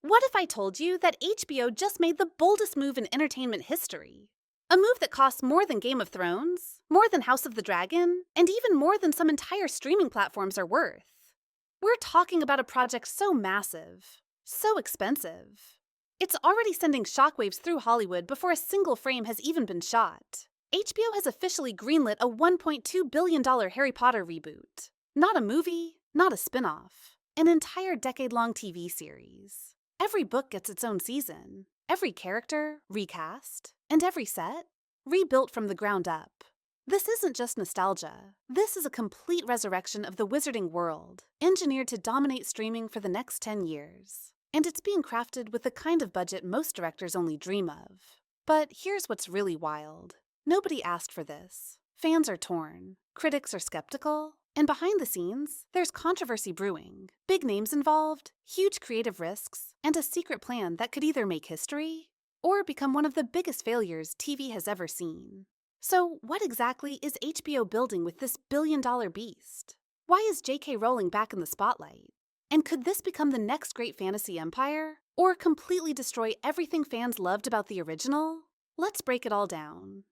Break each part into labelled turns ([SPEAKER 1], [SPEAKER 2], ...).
[SPEAKER 1] What if I told you that HBO just made the boldest move in entertainment history? A move that costs more than Game of Thrones, more than House of the Dragon, and even more than some entire streaming platforms are worth. We're talking about a project so massive, so expensive. It's already sending shockwaves through Hollywood before a single frame has even been shot. HBO has officially greenlit a $1.2 billion Harry Potter reboot. Not a movie, not a spin-off. An entire decade-long TV series. Every book gets its own season. Every character recast. And every set rebuilt from the ground up. This isn't just nostalgia. This is a complete resurrection of the wizarding world, engineered to dominate streaming for the next 10 years. And it's being crafted with the kind of budget most directors only dream of. But here's what's really wild. Nobody asked for this. Fans are torn. Critics are skeptical. And behind the scenes, there's controversy brewing. Big names involved, huge creative risks, and a secret plan that could either make history or become one of the biggest failures TV has ever seen. So, what exactly is HBO building with this billion-dollar beast? Why is J.K. Rowling back in the spotlight? And could this become the next great fantasy empire? Or completely destroy everything fans loved about the original? Let's break it all down.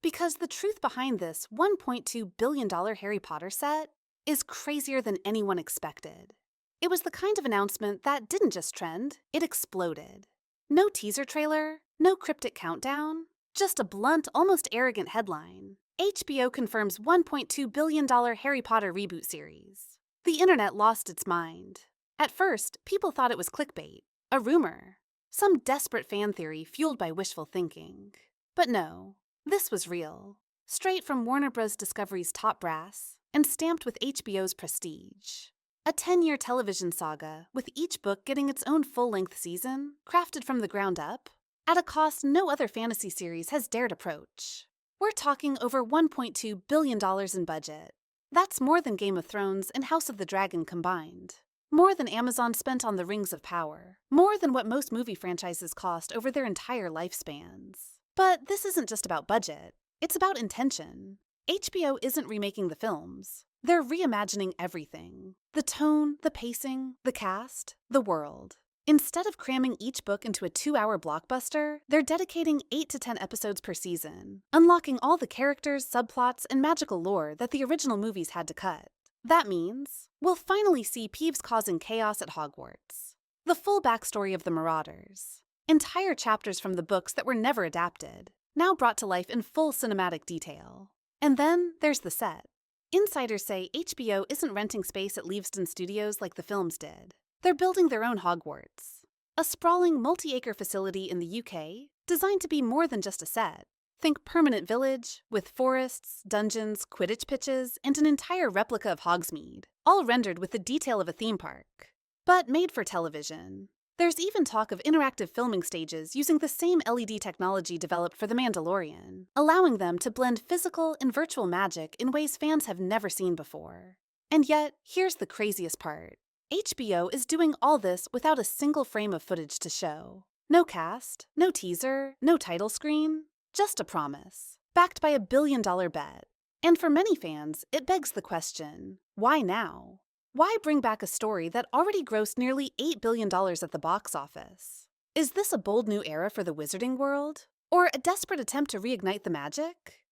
[SPEAKER 1] Because the truth behind this $1.2 billion Harry Potter set is crazier than anyone expected. It was the kind of announcement that didn't just trend, it exploded. No teaser trailer, no cryptic countdown, just a blunt, almost arrogant headline. HBO confirms $1.2 billion Harry Potter reboot series. The internet lost its mind. At first, people thought it was clickbait, a rumor, some desperate fan theory fueled by wishful thinking. But no. This was real, straight from Warner Bros. Discovery's top brass, and stamped with HBO's prestige. A 10-year television saga, with each book getting its own full-length season, crafted from the ground up, at a cost no other fantasy series has dared approach. We're talking over $1.2 billion in budget. That's more than Game of Thrones and House of the Dragon combined. More than Amazon spent on the Rings of Power. More than what most movie franchises cost over their entire lifespans. But this isn't just about budget. It's about intention. HBO isn't remaking the films. They're reimagining everything. The tone, the pacing, the cast, the world. Instead of cramming each book into a 2-hour blockbuster, they're dedicating 8 to 10 episodes per season, unlocking all the characters, subplots, and magical lore that the original movies had to cut. That means we'll finally see Peeves causing chaos at Hogwarts. The full backstory of the Marauders. Entire chapters from the books that were never adapted, now brought to life in full cinematic detail. And then there's the set. Insiders say HBO isn't renting space at Leavesden Studios like the films did. They're building their own Hogwarts. A sprawling multi-acre facility in the UK, designed to be more than just a set. Think permanent village, with forests, dungeons, Quidditch pitches, and an entire replica of Hogsmeade, all rendered with the detail of a theme park. But made for television. There's even talk of interactive filming stages using the same LED technology developed for The Mandalorian, allowing them to blend physical and virtual magic in ways fans have never seen before. And yet, here's the craziest part. HBO is doing all this without a single frame of footage to show. No cast, no teaser, no title screen, just a promise, backed by $1 billion bet. And for many fans, it begs the question, why now? Why bring back a story that already grossed nearly $8 billion at the box office? Is this a bold new era for the wizarding world? Or a desperate attempt to reignite the magic?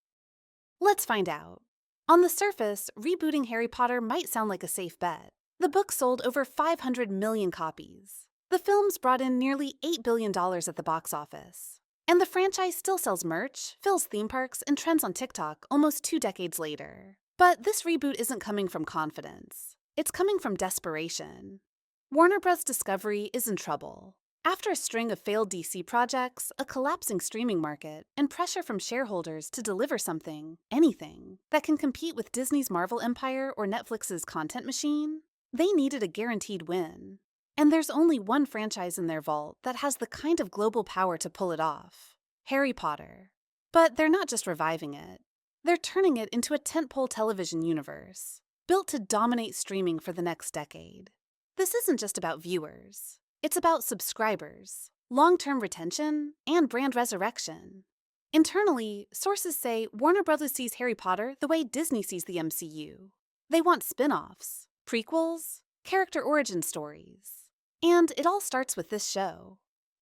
[SPEAKER 1] Let's find out. On the surface, rebooting Harry Potter might sound like a safe bet. The book sold over 500 million copies. The films brought in nearly $8 billion at the box office. And the franchise still sells merch, fills theme parks, and trends on TikTok almost 2 decades later. But this reboot isn't coming from confidence. It's coming from desperation. Warner Bros. Discovery is in trouble. After a string of failed DC projects, a collapsing streaming market, and pressure from shareholders to deliver something, anything, that can compete with Disney's Marvel Empire or Netflix's content machine, they needed a guaranteed win. And there's only one franchise in their vault that has the kind of global power to pull it off: Harry Potter. But they're not just reviving it. They're turning it into a tentpole television universe, built to dominate streaming for the next decade. This isn't just about viewers. It's about subscribers, long-term retention, and brand resurrection. Internally, sources say Warner Bros. Sees Harry Potter the way Disney sees the MCU. They want spin-offs, prequels, character origin stories. And it all starts with this show.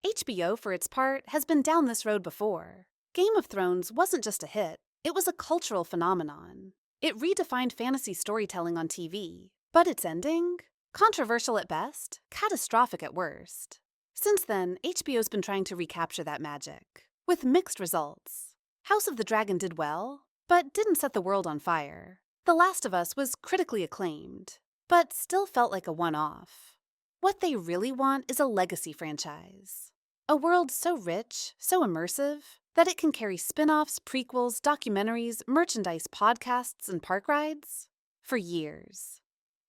[SPEAKER 1] HBO, for its part, has been down this road before. Game of Thrones wasn't just a hit, it was a cultural phenomenon. It redefined fantasy storytelling on TV, but its ending? Controversial at best, catastrophic at worst. Since then, HBO's been trying to recapture that magic, with mixed results. House of the Dragon did well, but didn't set the world on fire. The Last of Us was critically acclaimed, but still felt like a one-off. What they really want is a legacy franchise. A world so rich, so immersive, that it can carry spin-offs, prequels, documentaries, merchandise, podcasts, and park rides for years.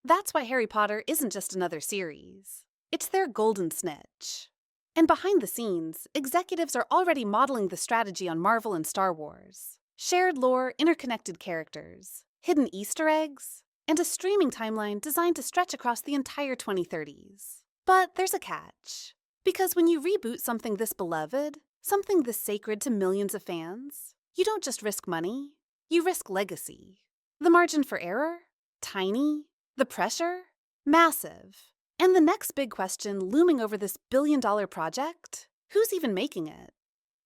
[SPEAKER 1] That's why Harry Potter isn't just another series. It's their golden snitch. And behind the scenes, executives are already modeling the strategy on Marvel and Star Wars. Shared lore, interconnected characters, hidden Easter eggs, and a streaming timeline designed to stretch across the entire 2030s. But there's a catch. Because when you reboot something this beloved, something this sacred to millions of fans, you don't just risk money, you risk legacy. The margin for error? Tiny. The pressure? Massive. And the next big question looming over this billion-dollar project? Who's even making it?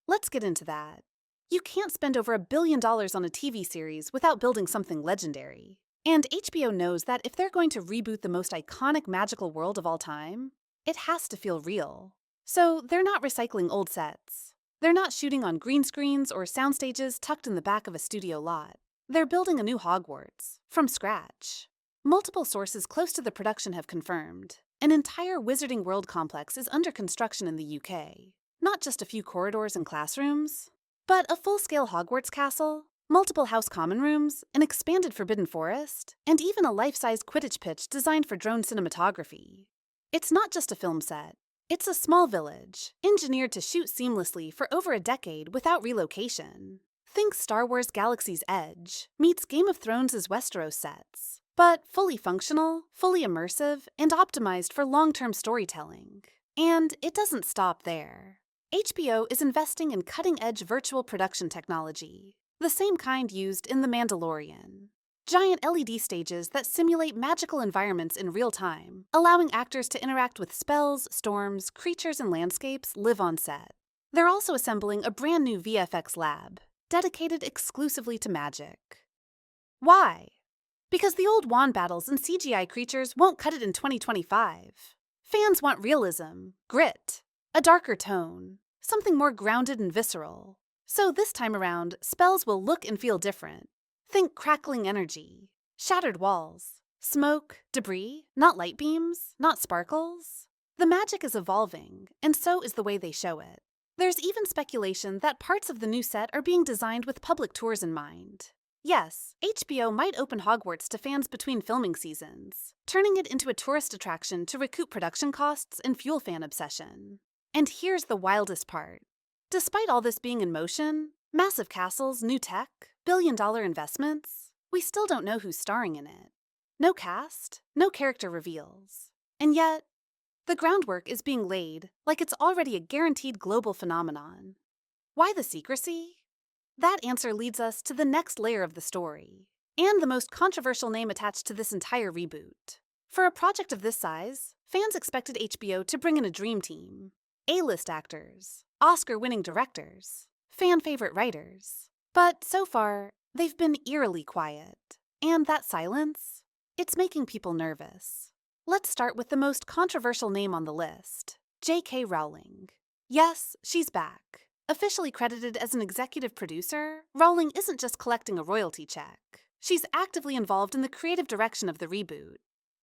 [SPEAKER 1] Let's get into that. You can't spend over $1 billion on a TV series without building something legendary. And HBO knows that if they're going to reboot the most iconic magical world of all time, it has to feel real. So they're not recycling old sets. They're not shooting on green screens or sound stages tucked in the back of a studio lot. They're building a new Hogwarts, from scratch. Multiple sources close to the production have confirmed an entire Wizarding World complex is under construction in the UK. Not just a few corridors and classrooms, but a full-scale Hogwarts castle, multiple house common rooms, an expanded Forbidden Forest, and even a life-size Quidditch pitch designed for drone cinematography. It's not just a film set. It's a small village, engineered to shoot seamlessly for over a decade without relocation. Think Star Wars Galaxy's Edge meets Game of Thrones' Westeros sets, but fully functional, fully immersive, and optimized for long-term storytelling. And it doesn't stop there. HBO is investing in cutting-edge virtual production technology, the same kind used in The Mandalorian. Giant LED stages that simulate magical environments in real time, allowing actors to interact with spells, storms, creatures, and landscapes live on set. They're also assembling a brand new VFX lab, dedicated exclusively to magic. Why? Because the old wand battles and CGI creatures won't cut it in 2025. Fans want realism, grit, a darker tone, something more grounded and visceral. So this time around, spells will look and feel different. Think crackling energy, shattered walls, smoke, debris, not light beams, not sparkles. The magic is evolving, and so is the way they show it. There's even speculation that parts of the new set are being designed with public tours in mind. Yes, HBO might open Hogwarts to fans between filming seasons, turning it into a tourist attraction to recoup production costs and fuel fan obsession. And here's the wildest part. Despite all this being in motion, massive castles, new tech, billion-dollar investments, we still don't know who's starring in it. No cast, no character reveals. And yet, the groundwork is being laid like it's already a guaranteed global phenomenon. Why the secrecy? That answer leads us to the next layer of the story, and the most controversial name attached to this entire reboot. For a project of this size, fans expected HBO to bring in a dream team. A-list actors, Oscar-winning directors, fan-favorite writers. But so far, they've been eerily quiet. And that silence, it's making people nervous. Let's start with the most controversial name on the list, J.K. Rowling. Yes, she's back. Officially credited as an executive producer, Rowling isn't just collecting a royalty check. She's actively involved in the creative direction of the reboot.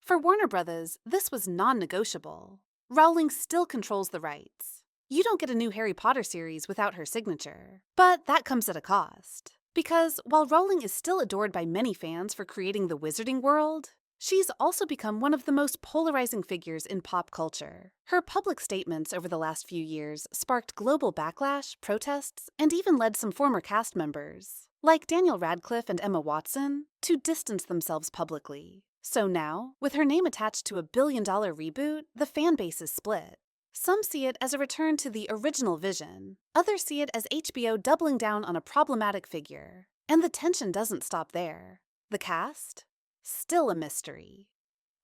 [SPEAKER 1] For Warner Brothers, this was non-negotiable. Rowling still controls the rights. You don't get a new Harry Potter series without her signature. But that comes at a cost. Because while Rowling is still adored by many fans for creating the Wizarding World, she's also become one of the most polarizing figures in pop culture. Her public statements over the last few years sparked global backlash, protests, and even led some former cast members, like Daniel Radcliffe and Emma Watson, to distance themselves publicly. So now, with her name attached to a billion-dollar reboot, the fan base is split. Some see it as a return to the original vision. Others see it as HBO doubling down on a problematic figure. And the tension doesn't stop there. The cast? Still a mystery.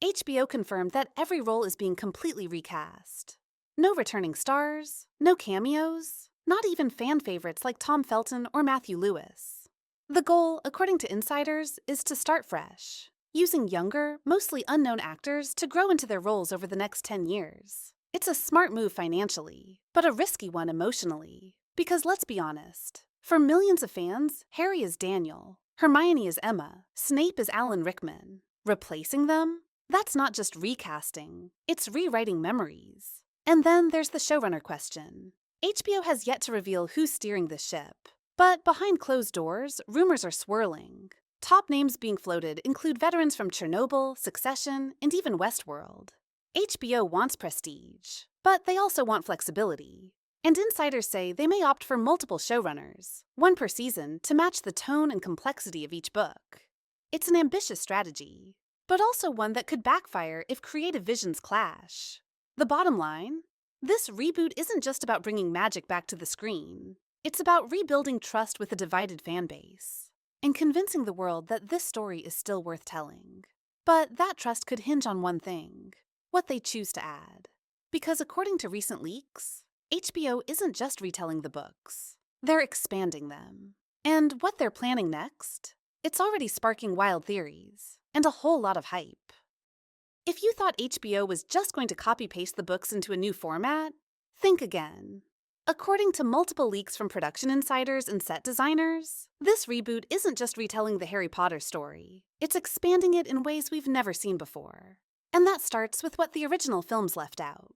[SPEAKER 1] HBO confirmed that every role is being completely recast. No returning stars, no cameos, not even fan favorites like Tom Felton or Matthew Lewis. The goal, according to insiders, is to start fresh, using younger, mostly unknown actors to grow into their roles over the next 10 years. It's a smart move financially, but a risky one emotionally. Because let's be honest, for millions of fans, Harry is Daniel, Hermione is Emma, Snape is Alan Rickman. Replacing them? That's not just recasting, it's rewriting memories. And then there's the showrunner question. HBO has yet to reveal who's steering the ship. But behind closed doors, rumors are swirling. Top names being floated include veterans from Chernobyl, Succession, and even Westworld. HBO wants prestige, but they also want flexibility. And insiders say they may opt for multiple showrunners, one per season, to match the tone and complexity of each book. It's an ambitious strategy, but also one that could backfire if creative visions clash. The bottom line? This reboot isn't just about bringing magic back to the screen. It's about rebuilding trust with a divided fan base, and convincing the world that this story is still worth telling. But that trust could hinge on one thing: what they choose to add. Because according to recent leaks, HBO isn't just retelling the books, they're expanding them. And what they're planning next? It's already sparking wild theories, and a whole lot of hype. If you thought HBO was just going to copy-paste the books into a new format, think again. According to multiple leaks from production insiders and set designers, this reboot isn't just retelling the Harry Potter story, it's expanding it in ways we've never seen before. And that starts with what the original films left out.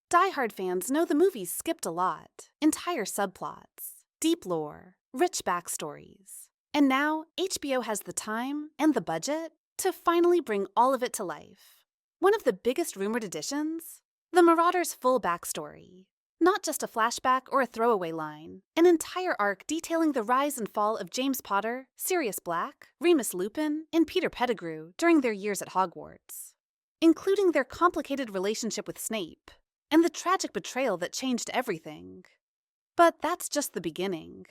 [SPEAKER 1] Die-hard fans know the movies skipped a lot: entire subplots, deep lore, rich backstories. And now, HBO has the time and the budget to finally bring all of it to life. One of the biggest rumored additions? The Marauders' full backstory. Not just a flashback or a throwaway line, an entire arc detailing the rise and fall of James Potter, Sirius Black, Remus Lupin, and Peter Pettigrew during their years at Hogwarts, including their complicated relationship with Snape, and the tragic betrayal that changed everything. But that's just the beginning.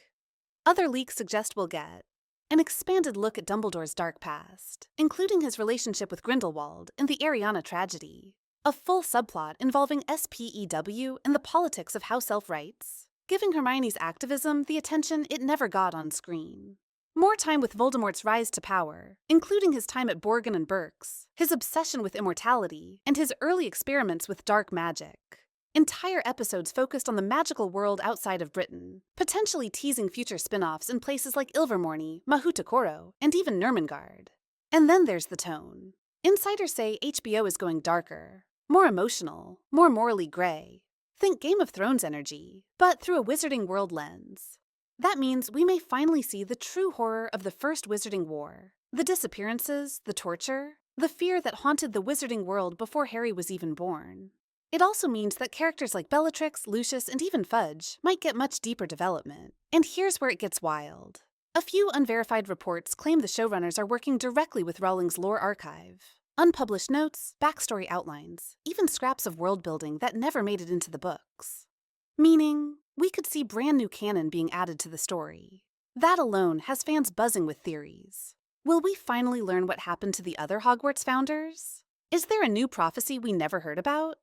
[SPEAKER 1] Other leaks suggest we'll get an expanded look at Dumbledore's dark past, including his relationship with Grindelwald and the Ariana tragedy, a full subplot involving SPEW and the politics of House Elf rights, giving Hermione's activism the attention it never got on screen. More time with Voldemort's rise to power, including his time at Borgin and Burke's, his obsession with immortality, and his early experiments with dark magic. Entire episodes focused on the magical world outside of Britain, potentially teasing future spin-offs in places like Ilvermorny, Mahutakoro, and even Nurmengard. And then there's the tone. Insiders say HBO is going darker, more emotional, more morally gray. Think Game of Thrones energy, but through a Wizarding World lens. That means we may finally see the true horror of the First Wizarding War, the disappearances, the torture, the fear that haunted the Wizarding World before Harry was even born. It also means that characters like Bellatrix, Lucius, and even Fudge might get much deeper development. And here's where it gets wild. A few unverified reports claim the showrunners are working directly with Rowling's lore archive. Unpublished notes, backstory outlines, even scraps of world building that never made it into the books. Meaning, we could see brand new canon being added to the story. That alone has fans buzzing with theories. Will we finally learn what happened to the other Hogwarts founders? Is there a new prophecy we never heard about?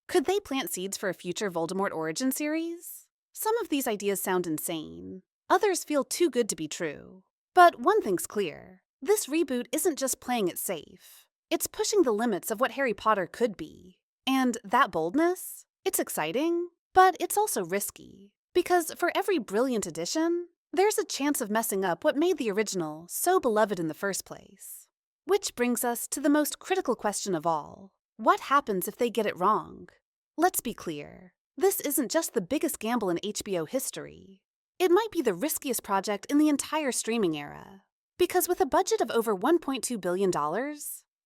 [SPEAKER 1] Could they plant seeds for a future Voldemort origin series? Some of these ideas sound insane. Others feel too good to be true. But one thing's clear. This reboot isn't just playing it safe. It's pushing the limits of what Harry Potter could be. And that boldness? It's exciting, but it's also risky. Because for every brilliant addition, there's a chance of messing up what made the original so beloved in the first place. Which brings us to the most critical question of all. What happens if they get it wrong? Let's be clear. This isn't just the biggest gamble in HBO history. It might be the riskiest project in the entire streaming era. Because with a budget of over $1.2 billion,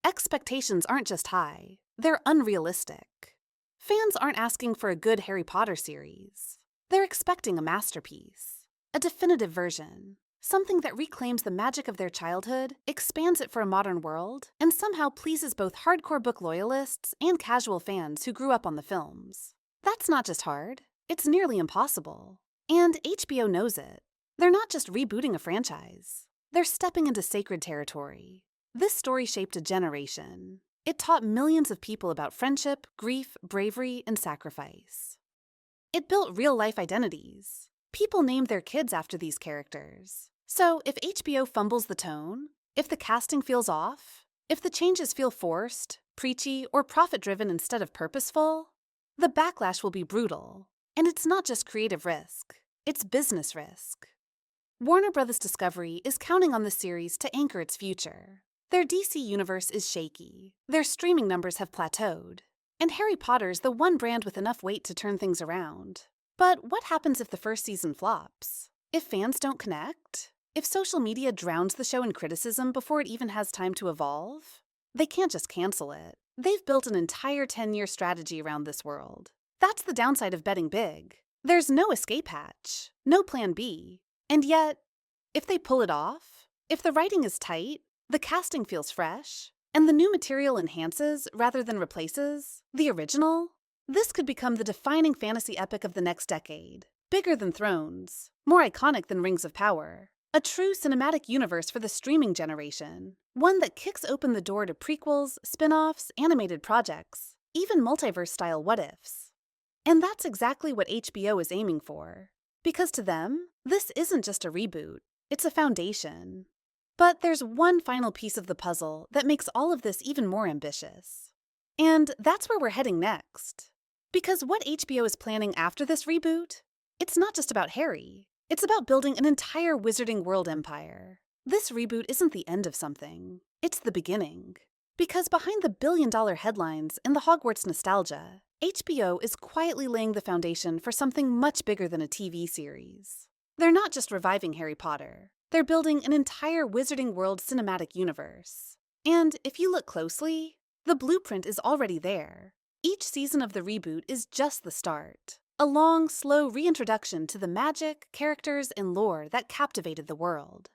[SPEAKER 1] expectations aren't just high, they're unrealistic. Fans aren't asking for a good Harry Potter series. They're expecting a masterpiece, a definitive version, something that reclaims the magic of their childhood, expands it for a modern world, and somehow pleases both hardcore book loyalists and casual fans who grew up on the films. That's not just hard, it's nearly impossible. And HBO knows it. They're not just rebooting a franchise. They're stepping into sacred territory. This story shaped a generation. It taught millions of people about friendship, grief, bravery, and sacrifice. It built real-life identities. People named their kids after these characters. So if HBO fumbles the tone, if the casting feels off, if the changes feel forced, preachy, or profit-driven instead of purposeful, the backlash will be brutal. And it's not just creative risk, it's business risk. Warner Bros. Discovery is counting on the series to anchor its future. Their DC universe is shaky, their streaming numbers have plateaued, and Harry Potter's the one brand with enough weight to turn things around. But what happens if the first season flops? If fans don't connect? If social media drowns the show in criticism before it even has time to evolve? They can't just cancel it. They've built an entire 10-year strategy around this world. That's the downside of betting big. There's no escape hatch, no plan B. And yet, if they pull it off, if the writing is tight, the casting feels fresh, and the new material enhances rather than replaces the original, this could become the defining fantasy epic of the next decade. Bigger than Thrones, more iconic than Rings of Power. A true cinematic universe for the streaming generation. One that kicks open the door to prequels, spin-offs, animated projects, even multiverse-style what-ifs. And that's exactly what HBO is aiming for. Because to them, this isn't just a reboot, it's a foundation. But there's one final piece of the puzzle that makes all of this even more ambitious. And that's where we're heading next. Because what HBO is planning after this reboot, it's not just about Harry. It's about building an entire Wizarding World empire. This reboot isn't the end of something, it's the beginning. Because behind the billion-dollar headlines and the Hogwarts nostalgia, HBO is quietly laying the foundation for something much bigger than a TV series. They're not just reviving Harry Potter, they're building an entire Wizarding World cinematic universe. And if you look closely, the blueprint is already there. Each season of the reboot is just the start. A long, slow reintroduction to the magic, characters, and lore that captivated the world.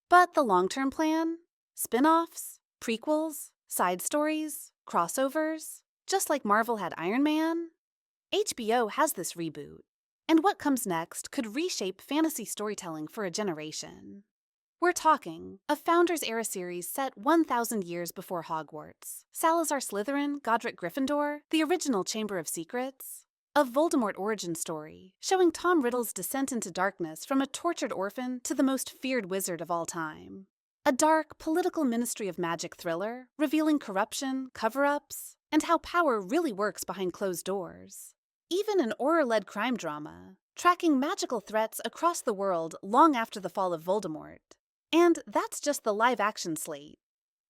[SPEAKER 1] But the long-term plan? Spin-offs? Prequels? Side stories? Crossovers? Just like Marvel had Iron Man? HBO has this reboot. And what comes next could reshape fantasy storytelling for a generation. We're talking a Founders-era series set 1,000 years before Hogwarts. Salazar Slytherin, Godric Gryffindor, the original Chamber of Secrets. A Voldemort origin story, showing Tom Riddle's descent into darkness from a tortured orphan to the most feared wizard of all time. A dark, political Ministry of Magic thriller, revealing corruption, cover-ups, and how power really works behind closed doors. Even an Auror-led crime drama, tracking magical threats across the world long after the fall of Voldemort. And that's just the live-action slate.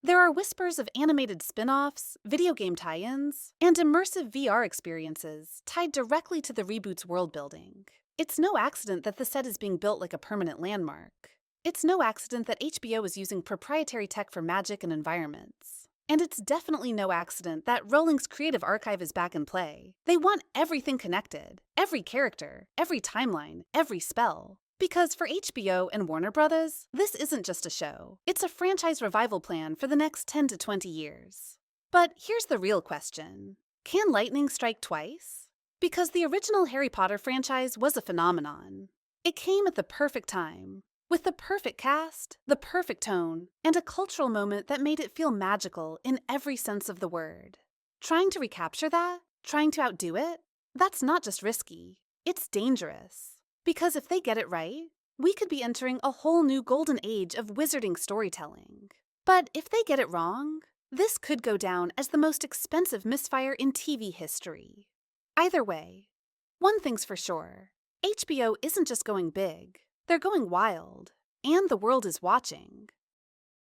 [SPEAKER 1] There are whispers of animated spin-offs, video game tie-ins, and immersive VR experiences tied directly to the reboot's world-building. It's no accident that the set is being built like a permanent landmark. It's no accident that HBO is using proprietary tech for magic and environments. And it's definitely no accident that Rowling's creative archive is back in play. They want everything connected, every character, every timeline, every spell. Because for HBO and Warner Bros., this isn't just a show. It's a franchise revival plan for the next 10 to 20 years. But here's the real question. Can lightning strike twice? Because the original Harry Potter franchise was a phenomenon. It came at the perfect time, with the perfect cast, the perfect tone, and a cultural moment that made it feel magical in every sense of the word. Trying to recapture that, trying to outdo it, that's not just risky, it's dangerous. Because if they get it right, we could be entering a whole new golden age of wizarding storytelling. But if they get it wrong, this could go down as the most expensive misfire in TV history. Either way, one thing's for sure, HBO isn't just going big, they're going wild, and the world is watching.